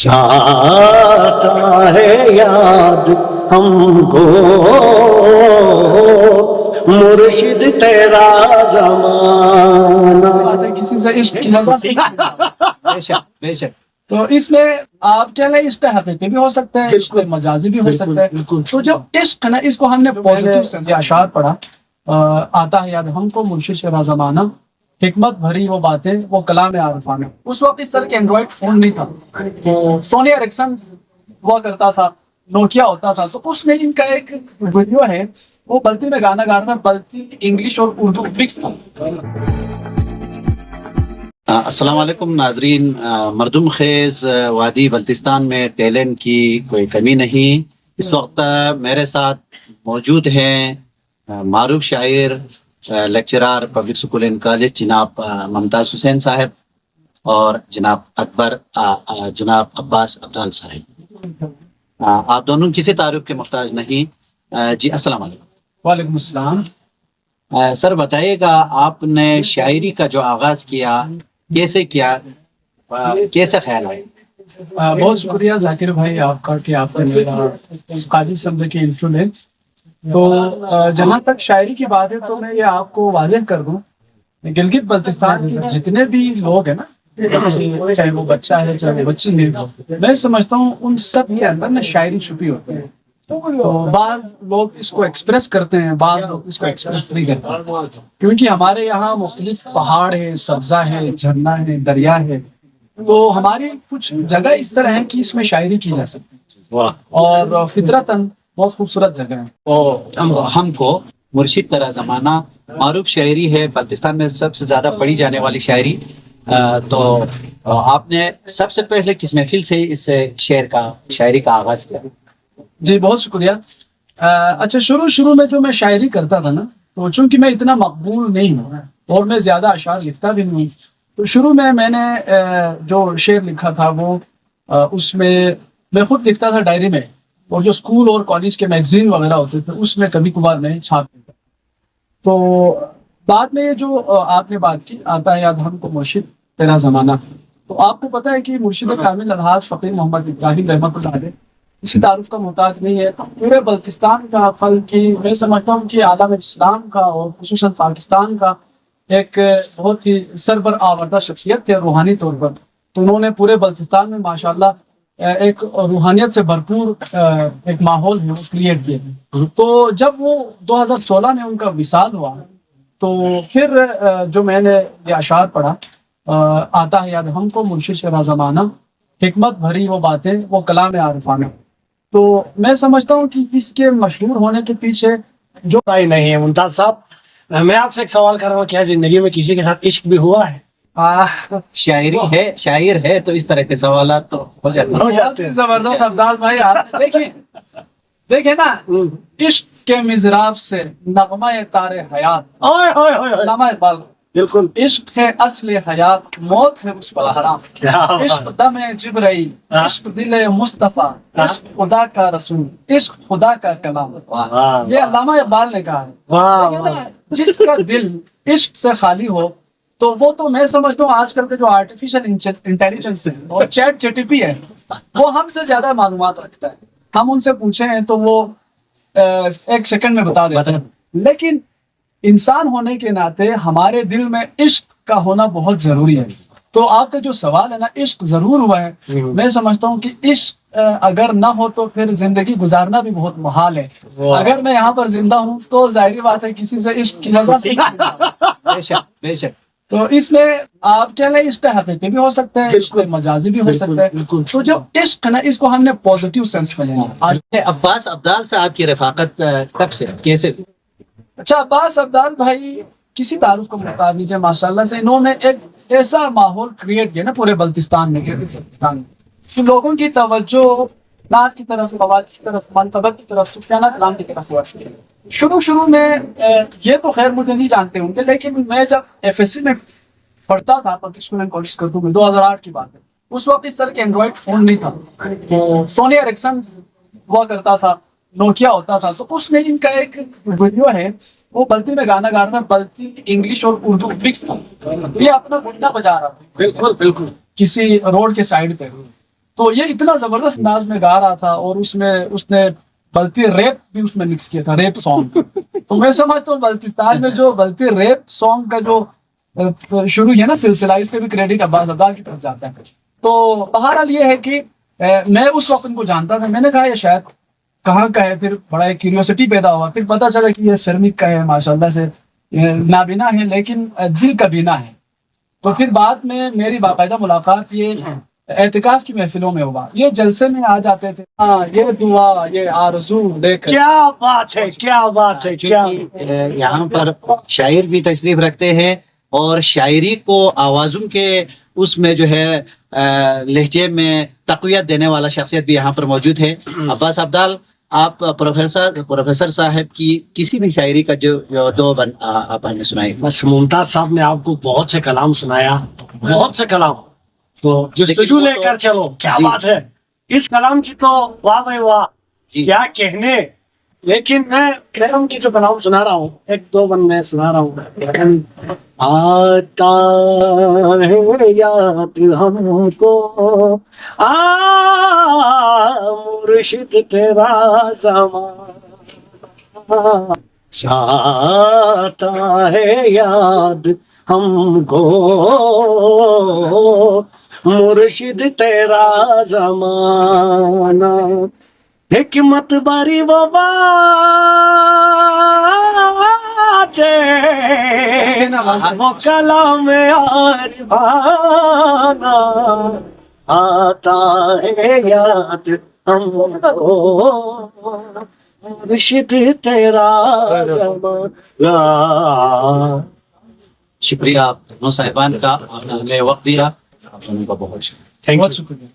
آتا ہے یاد ہم کو مرشد تیرا زمانہ. کسی سے عشق کی بے شک بے شک. تو اس میں آپ کہہ لیں عشق حقیقی بھی ہو سکتا ہے، عشق مجازی بھی ہو سکتا ہے. تو جو عشق ہے نا، اس کو ہم نے پازیٹیو سینس سے اشعار پڑھا. آتا ہے یاد ہم کو مرشد تیرا زمانہ، حکمت بھری وہ باتیں وہ کلام عارفانہ. اس وقت اس طرح کے اینڈرائڈ فون نہیں تھا، تو سونی ایرکسن ہوا کرتا تھا، نوکیا ہوتا تھا. تو اس میں ان کا ایک ویڈیو ہے، وہ بلتی میں گانا گا رہا تھا، بلتی انگلش اور اردو مکس تھا. السلام علیکم ناظرین. مردم خیز وادی بلتستان میں ٹیلنٹ کی کوئی کمی نہیں. اس وقت میرے ساتھ موجود ہیں معروف شاعر، lecturer public school and college جناب ممتاز حسین صاحب اور جناب عباس ابدال صاحب. آپ دونوں کسی تعارف کے محتاج نہیں. جی السلام علیکم. وعلیکم السلام. سر بتائیے گا، آپ نے شاعری کا جو آغاز کیا کیسے کیا، کیسے خیال آئے؟ بہت شکریہ ذاکر بھائی آپ کا کہ آپ نے میرا اس قابل سمجھے کے انٹرو لے. تو جہاں تک شاعری کی بات ہے تو میں یہ آپ کو واضح کر دوں، گلگت بلتستان کے جتنے بھی لوگ ہیں نا، چاہے وہ بچہ ہے چاہے وہ بچی ہے، میں سمجھتا ہوں ان سب کے اندر نا شاعری چھپی ہوتی ہے. تو بعض لوگ اس کو ایکسپریس کرتے ہیں، بعض لوگ اس کو ایکسپریس نہیں کرتے، کیونکہ ہمارے یہاں مختلف پہاڑ ہے، سبزہ ہے، جھرنا ہے، دریا ہے. تو ہماری کچھ جگہ اس طرح ہے کہ اس میں شاعری کی جا سکتی ہے، اور فطرتاً بہت خوبصورت جگہ ہے. ہم کو مرشد تیرا زمانہ معروف شاعری ہے، بلتستان میں سب سے زیادہ پڑھی جانے والی شاعری. تو آپ نے سب سے پہلے کس محفل سے اس شاعری کا آغاز کیا؟ جی بہت شکریہ. اچھا، شروع میں جو میں شاعری کرتا تھا نا، تو چونکہ میں اتنا مقبول نہیں ہوں اور میں زیادہ اشعار لکھتا بھی نہیں، تو شروع میں نے جو شعر لکھا تھا وہ اس میں خود لکھتا تھا ڈائری میں، اور جو اسکول اور کالج کے میگزین وغیرہ ہوتے تھے اس میں کبھی کبھار میں چھاپ دیتا. تو بعد میں جو آپ نے بات کی، آتا ہے یاد ہم کو مرشد تیرا زمانہ، تو آپ کو پتہ ہے کہ مرشد کامل الحاج فقیر محمد ابراہیم رحمۃ اللہ علیہ اسی تعارف کا محتاج نہیں ہے. پورے بلتستان کا پھل کی میں سمجھتا ہوں کہ عالم اسلام کا اور خصوصاً پاکستان کا ایک بہت ہی سربر آوردہ شخصیت ہے روحانی طور پر. تو انہوں نے پورے بلتستان میں ماشاءاللہ ایک روحانیت سے بھرپور ایک ماحول ہے وہ کریٹ کیا. تو جب وہ 2016 میں ان کا وصال ہوا، تو پھر جو میں نے یہ اشعار پڑھا، آتا ہے یاد ہم کو مرشد تیرا زمانہ، حکمت بھری وہ باتیں وہ کلام عارفانہ. تو میں سمجھتا ہوں کہ اس کے مشہور ہونے کے پیچھے جو نہیں ہے. ممتاز صاحب، میں آپ سے ایک سوال کر رہا ہوں، کیا زندگی میں کسی کے ساتھ عشق بھی ہوا ہے؟ شاعر ہے تو اس طرح کے سوالات تو ہو جاتے ہیں. زبردست عبدال بھائی، آپ دیکھیں نا، عشق کے مضراب سے نغمہ تار حیات، علامہ اقبال. بالکل، عشق ہے اصل حیات، موت ہے اس پر حرام. عشق دم جبرائیل، عشق دل مصطفیٰ، عشق خدا کا رسول، عشق خدا کا کلام. یہ علامہ اقبال نے کہا ہے. جس کا دل عشق سے خالی ہو تو وہ، تو میں سمجھتا ہوں آج کل کے جو آرٹیفیشل انٹیلیجنس ہے اور چیٹ جی ٹی پی ہے، وہ ہم سے زیادہ معلومات رکھتا ہے. ہم ان سے پوچھیں ہیں تو وہ ایک سیکنڈ میں بتا دیتے ہیں. لیکن انسان ہونے کے ناطے ہمارے دل میں عشق کا ہونا بہت ضروری ہے. تو آپ کا جو سوال ہے نا، عشق ضرور ہوا ہے. میں سمجھتا ہوں کہ عشق اگر نہ ہو تو پھر زندگی گزارنا بھی بہت محال ہے. اگر میں یہاں پر زندہ ہوں تو ظاہری بات ہے کسی سے عشق کی نظر. بے شک. تو اس میں آپ کہہ لیں عشق حقیقی بھی ہو سکتا ہے، عشق مجازی بھی ہو سکتا ہے. تو جو عشق ہے نا، اس کو ہم نے پازیٹیو سینس میں لینا. آج عباس ابدال سے آپ کی رفاقت کب سے، کیسے؟ اچھا، عباس ابدال بھائی کسی تعارف کو محتاج نہیں ہے. ماشاءاللہ سے انہوں نے ایک ایسا ماحول کریٹ کیا نا پورے بلتستان میں کہ لوگوں کی توجہ نعت کی طرف، قواعد کی طرف، منقبت کی طرف، سفیانہ کلام کی طرف ہوا. شروع میں یہ تو خیر مجھے نہیں جانتے ہوں گے، لیکن میں جب FSC میں پڑھتا تھا پبلک اسکول اینڈ کالج کرتو میں، 2008 کی بات ہے، اس وقت اس طرح کے اینڈرائڈ فون نہیں تھا. تو سونی ایرکسن ہوا کرتا تھا، نوکیا ہوتا تھا. تو اس میں ان کا ایک ویڈیو ہے، وہ بلتی میں گانا گا رہا تھا، بلتی انگلش اور اردو مکس تھا. یہ اپنا گنڈا بجا رہا تھا، بالکل کسی روڈ کے سائڈ پہ. تو یہ اتنا زبردست انداز میں گا رہا تھا، اور اس نے بلتی ریپ بھی اس میں مکس کیا تھا، ریپ سانگ. تو میں سمجھتا ہوں بلتستان میں جو بلتی ریپ سانگ کا جو شروع کیا نا سلسلہ، اس کا بھی کریڈٹ عباس عبدال کی طرف جاتا ہے. تو بہرحال یہ ہے کہ میں اس وقت ان کو جانتا تھا، میں نے کہا یہ شاید کہاں کا ہے، پھر بڑا ایک کیوریوسٹی پیدا ہوا، پھر پتا چلا کہ یہ سرمک کا ہے، ماشاءاللہ سے نابینا ہے لیکن دل کا بینا ہے. تو پھر بعد میں میری باقاعدہ ملاقات یہ اعتکاف کی محفلوں میں ہوا، یہ جلسے میں آ جاتے تھے، ہاں یہ دعا یہ آرزو لے کر. کیا بات ہے، کیا بات ہے، کیا یہاں پر شاعر بھی تشریف رکھتے ہیں، اور شاعری کو آوازوں کے اس میں جو ہے لہجے میں تقویت دینے والا شخصیت بھی یہاں پر موجود ہے. عباس عبدال، آپ پروفیسر صاحب کی کسی بھی شاعری کا جو دو آپ ہمیں سنائیں. بس ممتاز صاحب نے آپ کو بہت سے کلام سنایا، بہت سے کلام، تو جستجو لے کر چلو. کیا بات ہے، اس کلام کی تو واہ بھائی واہ، کیا کہنے. لیکن میں ان کی جو کلام سنا رہا ہوں، ایک دو بند میں سنا رہا ہوں. آتا ہے یاد ہم کو مرشد تیرا زمان، آتا ہے یاد ہم کو مرشد تیرا زمانہ. حکمت بری وہ باتیں وہ کلام عارفانہ، آتا ہے یاد ہم کو مرشد تیرا زمانہ. شکریہ آپ دونوں صاحبان کا، آپ نے ہمیں وقت دیا، آپ دونوں کا بہت شکریہ. تھینک بہت یو. شکریہ.